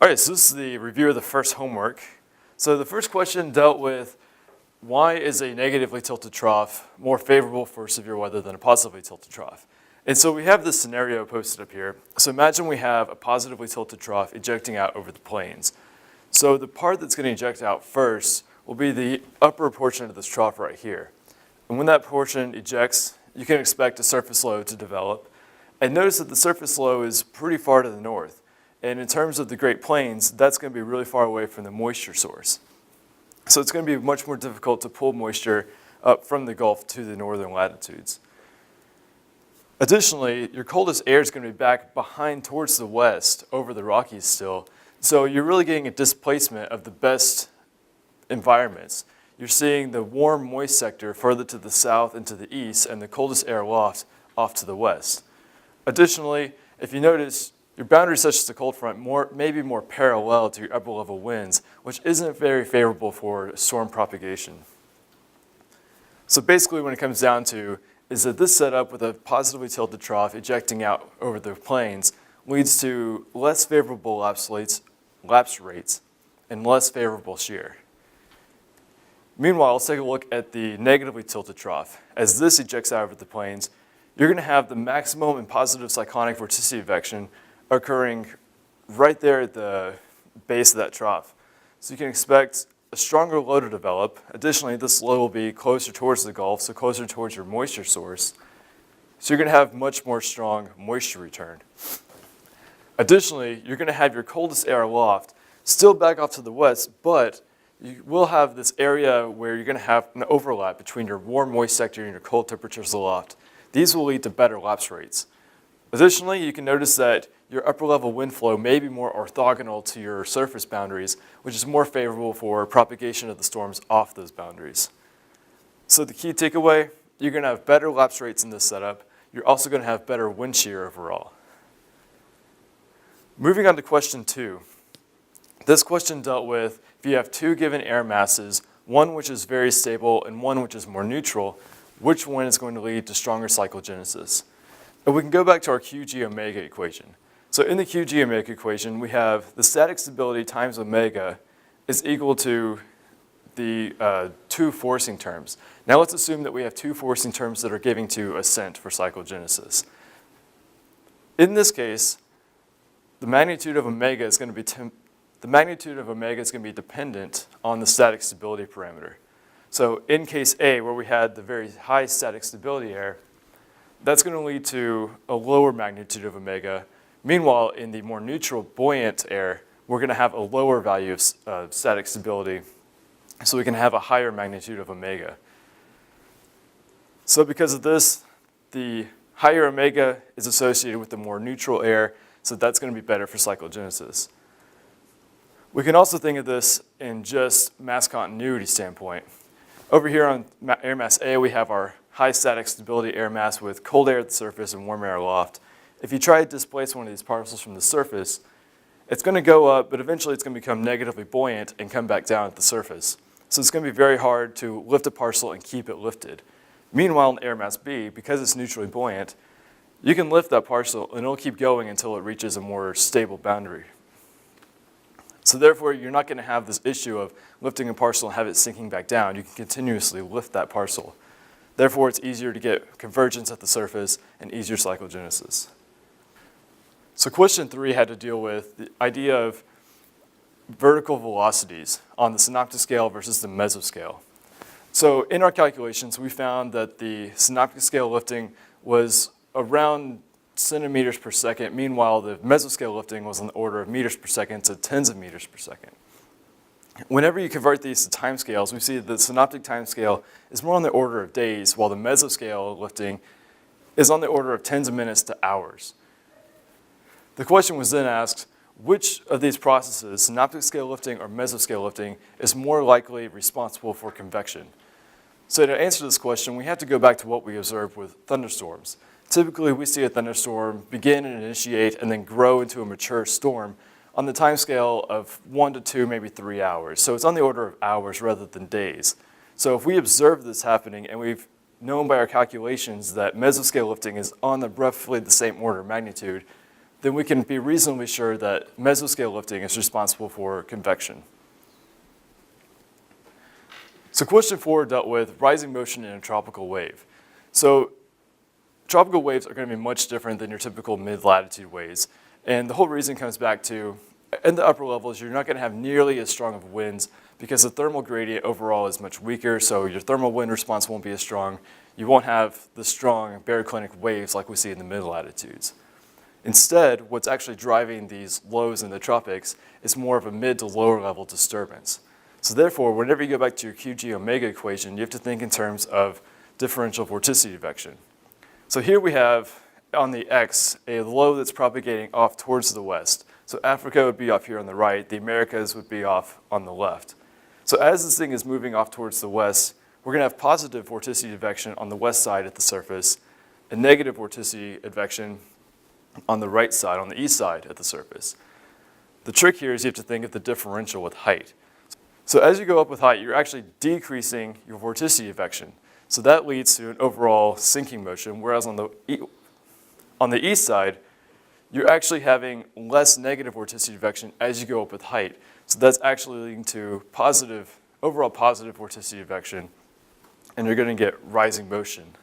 All right, so this is the review of the first homework. So the first question dealt with why is a negatively tilted trough more favorable for severe weather than a positively tilted trough? And so we have this scenario posted up here. So imagine we have a positively tilted trough ejecting out over the plains. So the part that's going to eject out first will be the upper portion of this trough right here. And when that portion ejects, you can expect a surface low to develop. And notice that the surface low is pretty far to the north. And in terms of the Great Plains, that's going to be really far away from the moisture source. So it's going to be much more difficult to pull moisture up from the Gulf to the northern latitudes. Additionally, your coldest air is going to be back behind towards the west over the Rockies still. So you're really getting a displacement of the best environments. You're seeing the warm, moist sector further to the south and to the east, and the coldest air aloft off to the west. Additionally, if you notice, your boundaries such as the cold front may be more parallel to your upper level winds, which isn't very favorable for storm propagation. So basically what it comes down to is that this setup with a positively tilted trough ejecting out over the plains leads to less favorable lapse rates and less favorable shear. Meanwhile, let's take a look at the negatively tilted trough. As this ejects out over the plains, you're going to have the maximum and positive cyclonic vorticity advection occurring right there at the base of that trough. So you can expect a stronger low to develop. Additionally, this low will be closer towards the Gulf, so closer towards your moisture source. So you're going to have much more strong moisture return. Additionally, you're going to have your coldest air aloft still back off to the west, but you will have this area where you're going to have an overlap between your warm, moist sector and your cold temperatures aloft. These will lead to better lapse rates. Additionally, you can notice that your upper level wind flow may be more orthogonal to your surface boundaries, which is more favorable for propagation of the storms off those boundaries. So the key takeaway, you're going to have better lapse rates in this setup. You're also going to have better wind shear overall. Moving on to question 2. This question dealt with if you have two given air masses, one which is very stable and one which is more neutral, which one is going to lead to stronger cyclogenesis? And we can go back to our QG omega equation. So in the QG omega equation, we have the static stability times omega is equal to the two forcing terms. Now let's assume that we have two forcing terms that are giving to ascent for cyclogenesis. In this case, the magnitude of omega is going to be dependent on the static stability parameter. So in case A, where we had the very high static stability air, that's going to lead to a lower magnitude of omega. Meanwhile, in the more neutral, buoyant air, we're going to have a lower value of static stability, so we can have a higher magnitude of omega. So because of this, the higher omega is associated with the more neutral air, so that's going to be better for cyclogenesis. We can also think of this in just mass continuity standpoint. Over here on air mass A, we have our high static stability air mass with cold air at the surface and warm air aloft. If you try to displace one of these particles from the surface, it's going to go up, but eventually it's going to become negatively buoyant and come back down at the surface. So it's going to be very hard to lift a parcel and keep it lifted. Meanwhile, in air mass B, because it's neutrally buoyant, you can lift that parcel and it'll keep going until it reaches a more stable boundary. So therefore, you're not going to have this issue of lifting a parcel and have it sinking back down. You can continuously lift that parcel. Therefore, it's easier to get convergence at the surface and easier cyclogenesis. So question 3 had to deal with the idea of vertical velocities on the synoptic scale versus the mesoscale. So in our calculations, we found that the synoptic scale lifting was around centimeters per second. Meanwhile, the mesoscale lifting was on the order of meters per second to tens of meters per second. Whenever you convert these to timescales, we see that the synoptic timescale is more on the order of days, while the mesoscale lifting is on the order of tens of minutes to hours. The question was then asked, which of these processes, synoptic scale lifting or mesoscale lifting, is more likely responsible for convection? So to answer this question, we have to go back to what we observed with thunderstorms. Typically, we see a thunderstorm begin and initiate and then grow into a mature storm on the time scale of 1 to 2, maybe 3 hours. So it's on the order of hours rather than days. So if we observe this happening and we've known by our calculations that mesoscale lifting is on roughly the same order of magnitude, then we can be reasonably sure that mesoscale lifting is responsible for convection. So question 4 dealt with rising motion in a tropical wave. So tropical waves are going to be much different than your typical mid-latitude waves. And the whole reason comes back to, in the upper levels, you're not going to have nearly as strong of winds because the thermal gradient overall is much weaker, so your thermal wind response won't be as strong. You won't have the strong baroclinic waves like we see in the mid-latitudes. Instead, what's actually driving these lows in the tropics is more of a mid to lower level disturbance. So therefore, whenever you go back to your QG omega equation, you have to think in terms of differential vorticity advection. So here we have, on the x, a low that's propagating off towards the west. So Africa would be off here on the right, the Americas would be off on the left. So as this thing is moving off towards the west, we're going to have positive vorticity advection on the west side at the surface, and negative vorticity advection on the right side, on the east side at the surface. The trick here is you have to think of the differential with height. So as you go up with height, you're actually decreasing your vorticity advection. So that leads to an overall sinking motion, whereas on the east side, you're actually having less negative vorticity advection as you go up with height. So that's actually leading to overall positive vorticity advection, and you're going to get rising motion.